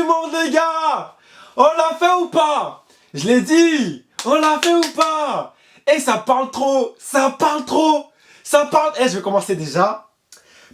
monde, les gars. On l'a fait ou pas? Je l'ai dit. On l'a fait ou pas? Et ça parle trop. Ça parle trop. Ça parle... Et je vais commencer déjà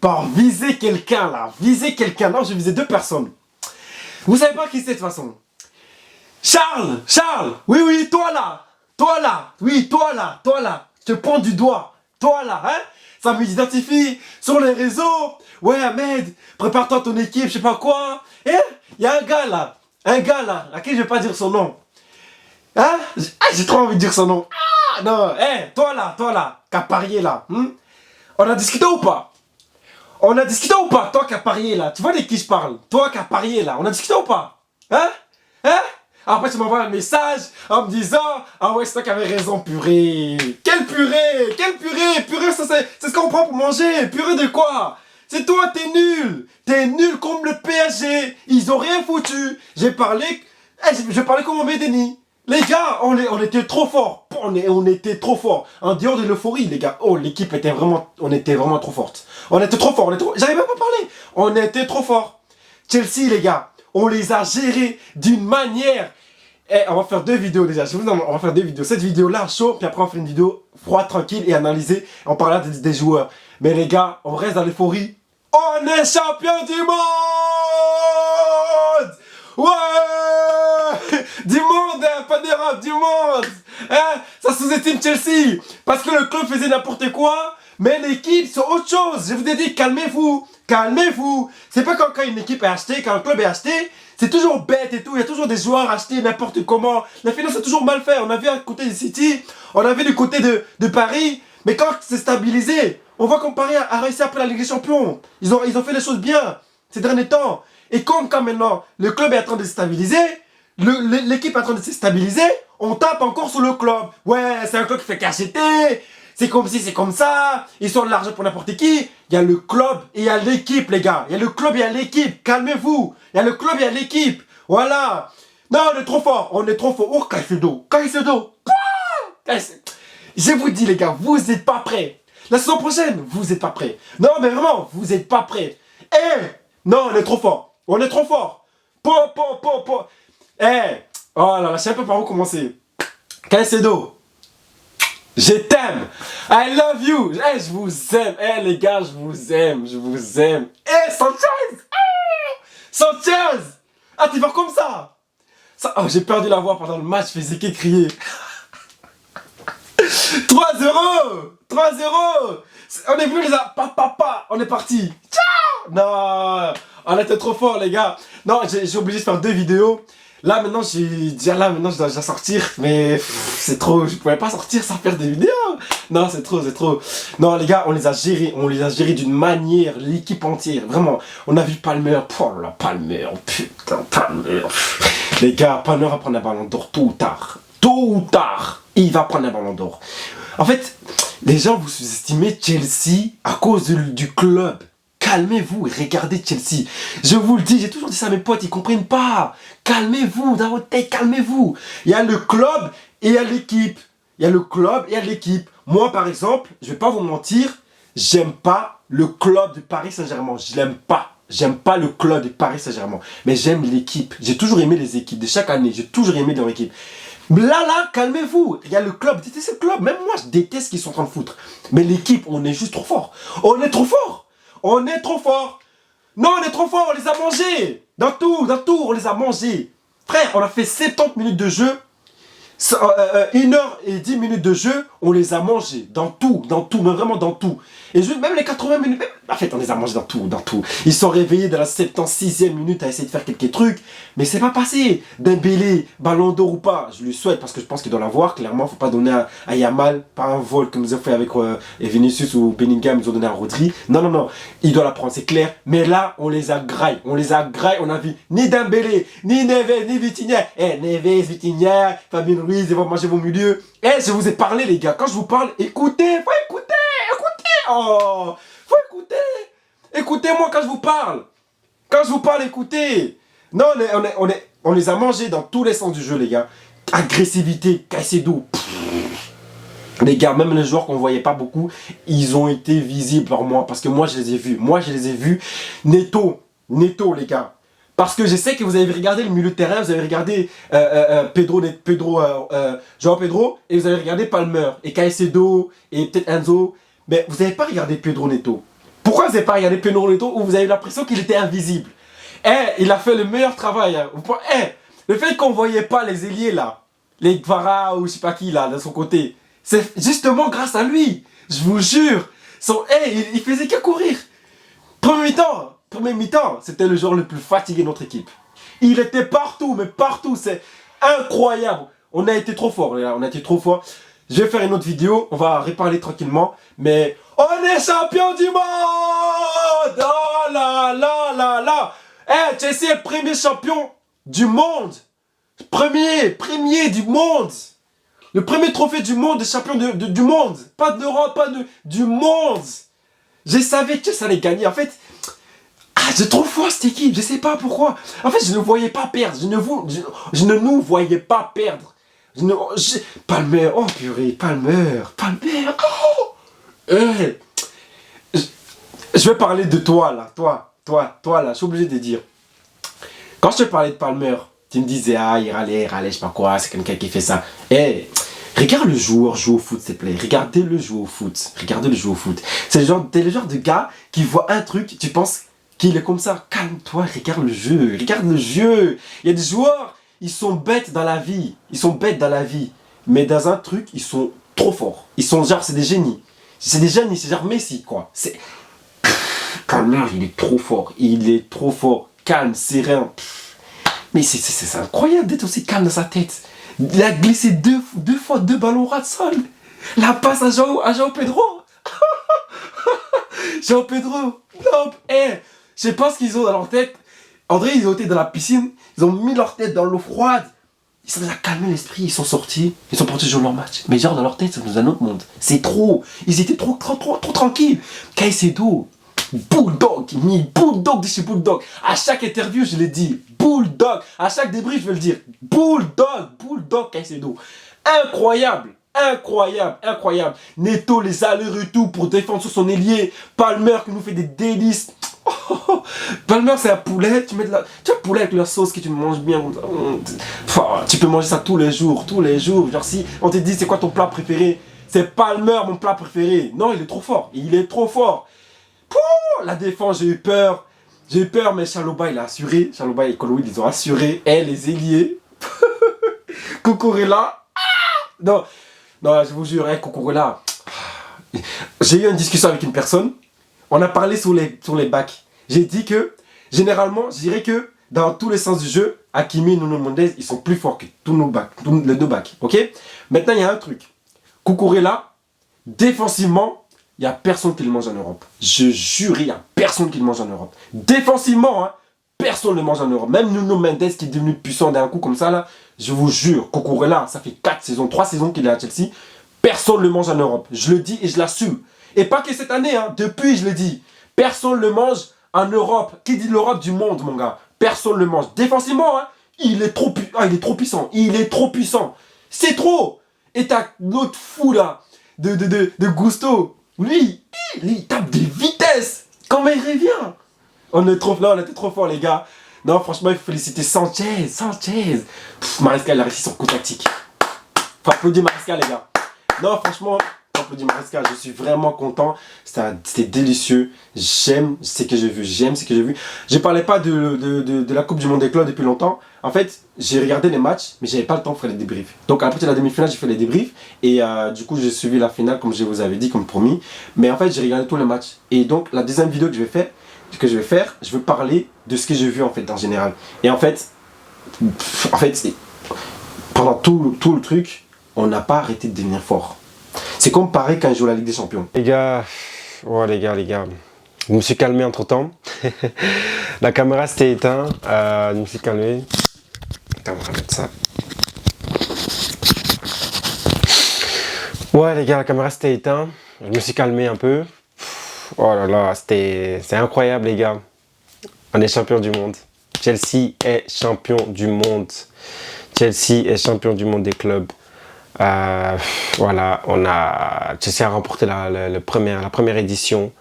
par viser quelqu'un, là. Viser quelqu'un. Non, je vais viser deux personnes. Vous savez pas qui c'est, de toute façon. Charles. Charles. Oui, oui, toi, là. Toi, là. Oui, toi, là. Toi, là. Je te pointe du doigt. Toi, là, hein? Ça m'identifie sur les réseaux. Ouais, Ahmed, prépare-toi ton équipe, je sais pas quoi. Et il y a un gars là, à qui je vais pas dire son nom. Hein? J'ai trop envie de dire son nom. Ah, non, toi là, qui a parié là. On a discuté ou pas? On a discuté ou pas? Toi qui as parié là, tu vois de qui je parle? Toi qui as parié là, on a discuté ou pas? Hein? Hein? Après tu m'envoies un message en me disant ah ouais c'est toi qui avais raison purée. Quelle purée? Quelle purée? Purée c'est ce qu'on prend pour manger. Purée de quoi? C'est toi t'es nul. T'es nul comme le PSG. Ils ont rien foutu. J'ai parlé. Je parlais comme un Bédéni. Les gars, on était trop forts. On était trop forts. En dehors de l'euphorie, les gars. Oh, l'équipe était vraiment... On était vraiment trop forte. On était trop forts. J'arrive même pas à parler. On était trop forts. Chelsea, les gars, on les a gérés d'une manière... On va faire deux vidéos déjà. On va faire deux vidéos. Cette vidéo-là, chaud. Puis après, on fait une vidéo froide, tranquille et analyser. On parlera des joueurs. Mais les gars, on reste dans l'euphorie. On est champion du monde! Ouais! Du monde, hein, pas d'Europe, du monde! Hein? Ça sous-estime Chelsea! Parce que le club faisait n'importe quoi, mais l'équipe, c'est autre chose! Je vous ai dit, calmez-vous! Calmez-vous! C'est pas quand une équipe est achetée, quand un club est acheté, c'est toujours bête et tout, il y a toujours des joueurs achetés n'importe comment. La finance est toujours mal fait. On a vu à côté de City, on a vu du côté de Paris, mais quand c'est stabilisé, on voit comme Paris a réussi après la Ligue des Champions. Ils ont fait les choses bien ces derniers temps. Et comme quand maintenant le club est en train de se stabiliser, l'équipe est en train de se stabiliser, on tape encore sur le club. Ouais, c'est un club qui fait qu'acheter, c'est comme si, c'est comme ça, ils sont de l'argent pour n'importe qui. Il y a le club et il y a l'équipe, les gars. Il y a le club et il y a l'équipe, calmez-vous. Il y a le club et il y a l'équipe, voilà. Non, on est trop fort, on est trop fort. Oh, Caicedo. Je vous dis, les gars, vous n'êtes pas prêts. La saison prochaine, vous n'êtes pas prêts. Non, mais vraiment, vous n'êtes pas prêts. Non, on est trop fort. On est trop fort. Oh là là, je sais un peu par où commencer. Caicedo, je t'aime. I love you. Je vous aime. Les gars, je vous aime. Je vous aime. Sanchez. Sanchez. Ah, tu vas comme ça. Oh, j'ai perdu la voix pendant le match. Je faisais que crier. 3-0. 3-0. On est venu les papa. On est parti. Ciao. Non. On était trop fort, les gars. Non, j'ai obligé de faire deux vidéos. Là maintenant, je dois déjà sortir, mais c'est trop, je pouvais pas sortir sans faire des vidéos. Non, c'est trop. Non, les gars, on les a gérés d'une manière, l'équipe entière, vraiment. On a vu Palmer, oh là, Palmer, putain, Palmer. Les gars, Palmer va prendre un ballon d'or tôt ou tard, il va prendre un ballon d'or. En fait, les gens, vous sous-estimez Chelsea à cause du club. Calmez-vous et regardez Chelsea. Je vous le dis, j'ai toujours dit ça à mes potes, ils comprennent pas. Calmez-vous, dans votre tête, calmez-vous. Il y a le club et il y a l'équipe. Il y a le club et il y a l'équipe. Moi, par exemple, je vais pas vous mentir, j'aime pas le club de Paris Saint-Germain. Je l'aime pas. J'aime pas le club de Paris Saint-Germain. Mais j'aime l'équipe. J'ai toujours aimé les équipes. De chaque année, j'ai toujours aimé leur équipe. Là, calmez-vous. Il y a le club. Détestez le club. Même moi, je déteste ce qu'ils sont en train de foutre. Mais l'équipe, on est juste trop fort. On est trop fort. On est trop fort. Non, on est trop fort, on les a mangés. Dans tout, on les a mangés. Frère, on a fait 70 minutes de jeu. 1h10 de jeu, on les a mangés. Dans tout, mais vraiment dans tout. Et même les 80 minutes, en fait, on les a mangés dans tout. Ils sont réveillés dans la 76e minute à essayer de faire quelques trucs. Mais c'est pas passé. Dembélé, ballon d'or ou pas, je lui souhaite parce que je pense qu'il doit l'avoir. Clairement, faut pas donner à Yamal, pas un vol comme ils ont fait avec Vinicius ou Bellingham, ils ont donné à Rodri. Non, il doit la prendre, c'est clair. Mais là, on les a graillés. On a vu ni Dembélé, ni Neves, ni Vitinha. Neves, Vitinha, Fabien Ruiz, ils vont manger vos milieux. Je vous ai parlé, les gars. Quand je vous parle, écoutez, faut écouter. Oh, faut écouter. Écoutez-moi quand je vous parle. Quand je vous parle, écoutez. Non, on les a mangés dans tous les sens du jeu, les gars. Agressivité, Caicedo. Les gars, même les joueurs qu'on ne voyait pas beaucoup, ils ont été visibles par moi. Parce que moi, je les ai vus. Neto, les gars. Parce que je sais que vous avez regardé le milieu de terrain, vous avez regardé João Pedro, et vous avez regardé Palmer, et Caicedo, et peut-être Enzo, mais vous n'avez pas regardé Pedro Neto. Pourquoi vous n'avez pas regardé Pedro Neto où vous avez l'impression qu'il était invisible? Il a fait le meilleur travail. Hein. Le fait qu'on ne voyait pas les ailiers là, les Gvara ou je sais pas qui là, de son côté, c'est justement grâce à lui. Je vous jure. Il faisait que courir. Premier mi-temps, c'était le joueur le plus fatigué de notre équipe. Il était partout, mais partout, c'est incroyable. On a été trop fort, les gars, on a été trop fort. Je vais faire une autre vidéo, on va reparler tranquillement, mais on est champion du monde! Oh là là là là! Chelsea est le premier champion du monde! Premier du monde! Le premier trophée du monde, des champions du monde! Pas d'Europe, du monde! Je savais que ça allait gagner, en fait. J'ai trop fort cette équipe, je sais pas pourquoi. En fait, je ne voyais pas perdre. Je ne nous voyais pas perdre. Palmer, oh purée, Palmer. Oh. Je vais parler de toi là, toi là, je suis obligé de dire. Quand je te parlais de Palmer, tu me disais, il râlait, je sais pas quoi, c'est quelqu'un qui fait ça. Regarde le joueur jouer au foot, s'il te plaît. Regardez-le jouer au foot. C'est le genre de gars qui voit un truc, tu penses qu'il est comme ça. Calme-toi, regarde le jeu. Il y a des joueurs, ils sont bêtes dans la vie. Mais dans un truc, ils sont trop forts. Ils sont genre, c'est des génies. C'est genre Messi, quoi. Palmer, il est trop fort. Calme, serein. Mais c'est incroyable d'être aussi calme dans sa tête. Il a glissé deux fois 2 ballons ras de sol. La passe à João Pedro. João Pedro. Non, je sais pas ce qu'ils ont dans leur tête. André, ils ont été dans la piscine. Ils ont mis leur tête dans l'eau froide. Ça les a calmé l'esprit. Ils sont sortis. Ils sont partis jouer leur match. Mais genre, dans leur tête, c'est dans un autre monde. C'est trop. Ils étaient trop tranquilles. Caicedo. Bulldog, Bulldog de chez Bulldog. À chaque interview, je l'ai dit. Bulldog. À chaque débrief, je vais le dire. Bulldog Caicedo. Incroyable. Neto, les allers-retours pour défendre sur son ailier. Palmer qui nous fait des délices. Palmer, c'est un poulet. Tu as un poulet avec la sauce que tu manges bien. Tu peux manger ça tous les jours. Genre, si on te dit c'est quoi ton plat préféré, c'est Palmer, mon plat préféré. Non, il est trop fort. La défense, j'ai eu peur, mais Chalobah, il a assuré. Chalobah et Koloïd, ils ont assuré. Les ailiers. Cucurella. Non, je vous jure, Cucurella. J'ai eu une discussion avec une personne. On a parlé sur les backs. J'ai dit que, généralement, je dirais que dans tous les sens du jeu, Hakimi et Nuno Mendes, ils sont plus forts que tous les deux backs. Ok? Maintenant, il y a un truc. Cucurella, défensivement, il n'y a personne qui le mange en Europe. Je jure, il n'y a personne qui le mange en Europe. Défensivement, hein, personne ne le mange en Europe. Même Nuno Mendes qui est devenu puissant d'un coup comme ça, là, je vous jure, Cucurella, ça fait 3 saisons qu'il est à Chelsea. Personne ne le mange en Europe. Je le dis et je l'assume. Et pas que cette année, hein, depuis je le dis. Personne ne le mange en Europe. Qui dit l'Europe du monde, mon gars? Personne ne le mange. Défensivement, hein, il est trop puissant. C'est trop. Et t'as l'autre fou là, de Gusto. Lui, il tape des vitesses. Comment il revient? On était trop fort, les gars. Non, franchement, il faut féliciter Sanchez. Maresca, il a réussi son coup tactique. Faut applaudir Maresca, les gars. Non, franchement, faut applaudir Maresca. Je suis vraiment content. C'était délicieux. J'aime ce que j'ai vu. Je parlais pas de la Coupe du Monde des clubs depuis longtemps. En fait, j'ai regardé les matchs, mais j'avais pas le temps de faire les débriefs. Donc, à partir de la demi-finale, j'ai fait les débriefs. Et du coup, j'ai suivi la finale, comme je vous avais dit, comme promis. Mais en fait, j'ai regardé tous les matchs. Et donc, la deuxième vidéo que je vais faire, je veux parler de ce que j'ai vu, en fait, en général. Et en fait, pendant tout le truc, on n'a pas arrêté de devenir fort. C'est comme pareil quand je joue à la Ligue des Champions. Les gars, je me suis calmé entre temps. La caméra s'était éteinte, je me suis calmé. Attends, on va mettre ça. Ouais les gars, la caméra s'était éteinte. Je me suis calmé un peu. Oh là là, c'est incroyable les gars. On est champion du monde. Chelsea est champion du monde. Chelsea est champion du monde des clubs. Voilà, Chelsea a remporté la première édition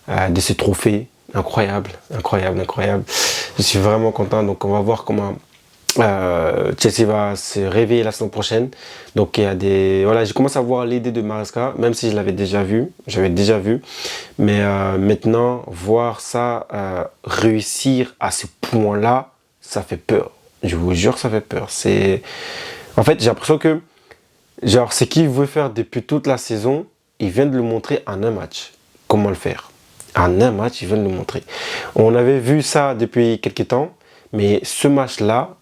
de ce trophée. Incroyable. Je suis vraiment content. Donc on va voir comment Chelsea va se réveiller la saison prochaine. Donc il y a des... Voilà, je commence à voir l'idée de Maresca, même si je l'avais déjà vu. J'avais déjà vu. Mais maintenant, voir ça réussir à ce point-là, ça fait peur. Je vous jure, ça fait peur. C'est... En fait, j'ai l'impression que genre, ce qu'il veut faire depuis toute la saison, il vient de le montrer en un match. Comment le faire? En un match, il vient de le montrer. On avait vu ça depuis quelques temps, mais ce match-là,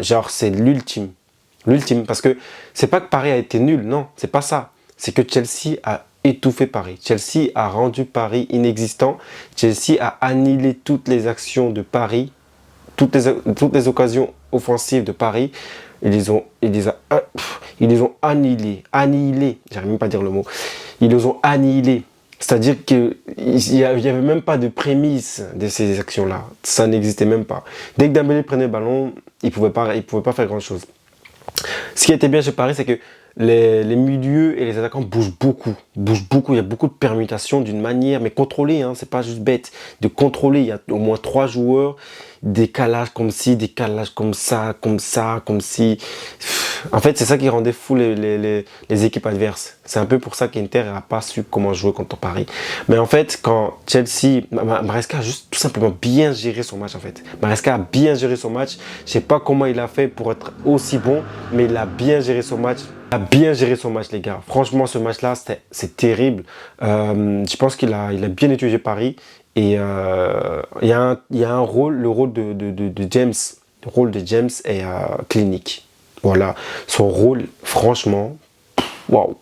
genre, c'est l'ultime. L'ultime, parce que c'est pas que Paris a été nul, non, c'est pas ça. C'est que Chelsea a étouffé Paris. Chelsea a rendu Paris inexistant. Chelsea a annihilé toutes les actions de Paris, toutes les occasions offensives de Paris. Ils les ont annihilés. J'arrive même pas à dire le mot. Ils les ont annihilés. C'est-à-dire qu'il n'y avait même pas de prémisse de ces actions-là. Ça n'existait même pas. Dès que Dembélé prenait le ballon, il ne pouvait pas faire grand-chose. Ce qui était bien chez Paris, c'est que les milieux et les attaquants bougent beaucoup. Il y a beaucoup de permutations d'une manière, mais contrôlée, hein, c'est pas juste bête. De contrôler, il y a au moins 3 joueurs, décalage comme ci, décalage comme ça, comme ci. En fait, c'est ça qui rendait fou les équipes adverses. C'est un peu pour ça qu'Inter n'a pas su comment jouer contre Paris. Mais en fait, quand Chelsea... Maresca a juste tout simplement bien géré son match, en fait. Maresca a bien géré son match. Je sais pas comment il a fait pour être aussi bon, mais il a bien géré son match. Il a bien géré son match, les gars. Franchement, ce match-là, c'est terrible. Je pense qu'il a bien étudié Paris. Et il y a un rôle, le rôle de James. Le rôle de James est clinique. Voilà, son rôle, franchement, waouh,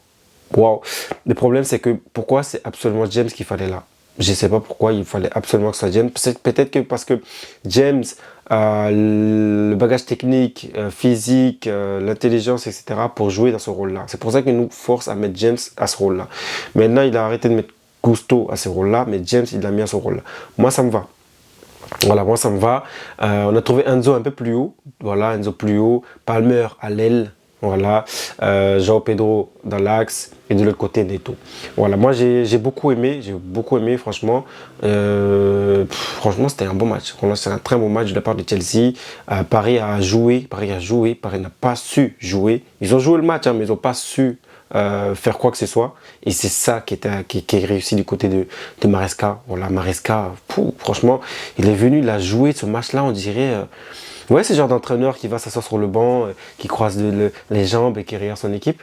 waouh. Le problème, c'est que pourquoi c'est absolument James qu'il fallait là? Je ne sais pas pourquoi il fallait absolument que ça soit James. Peut-être que parce que James a le bagage technique, physique, l'intelligence, etc. pour jouer dans ce rôle-là. C'est pour ça qu'il nous force à mettre James à ce rôle-là. Maintenant, il a arrêté de mettre Gusto à ce rôle-là, mais James, il l'a mis à ce rôle-là. Moi, ça me va. Voilà, moi ça me va. On a trouvé Enzo un peu plus haut. Voilà, Enzo plus haut. Palmer à l'aile. Voilà. João Pedro dans l'axe. Et de l'autre côté, Neto. Voilà, moi j'ai beaucoup aimé. Franchement. Franchement, c'était un bon match. C'est un très bon match de la part de Chelsea. Paris a joué. Paris n'a pas su jouer. Ils ont joué le match, hein, mais ils n'ont pas su faire quoi que ce soit. Et c'est ça qui est réussi du côté de Maresca. Voilà, Maresca, franchement, il est venu, il a joué ce match-là, on dirait... ouais, c'est le genre d'entraîneur qui va s'asseoir sur le banc, qui croise les jambes et qui regarde son équipe.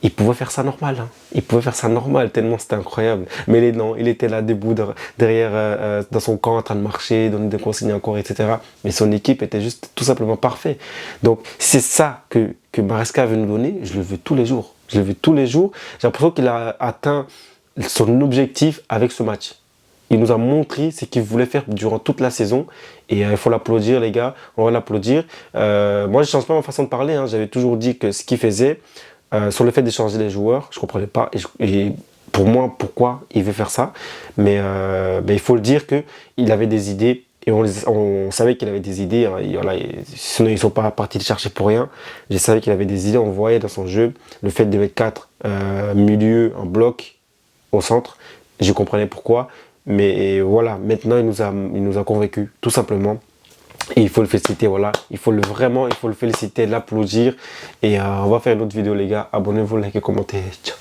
Il pouvait faire ça normal. Hein. Il pouvait faire ça normal, tellement c'était incroyable. Mais non, il était là debout derrière, dans son camp, en train de marcher, donner des consignes encore, etc. Mais son équipe était juste tout simplement parfaite. Donc, c'est ça que Maresca veut nous donner. Je le veux tous les jours. J'ai l'impression qu'il a atteint son objectif avec ce match. Il nous a montré ce qu'il voulait faire durant toute la saison. Et il faut l'applaudir, les gars. On va l'applaudir. Moi, je ne change pas ma façon de parler. Hein. J'avais toujours dit que ce qu'il faisait, sur le fait d'échanger les joueurs, je ne comprenais pas. Et pour moi, pourquoi il veut faire ça. Mais il faut le dire qu'il avait des idées. Et on savait qu'il avait des idées, hein, sinon ils ne sont pas partis le chercher pour rien. Je savais qu'il avait des idées, on voyait dans son jeu le fait de mettre 4 milieux en bloc au centre. Je comprenais pourquoi, mais voilà, maintenant il nous a convaincus, tout simplement. Et il faut le féliciter, voilà, il faut le féliciter, l'applaudir. Et on va faire une autre vidéo, les gars. Abonnez-vous, likez, commentez. Ciao.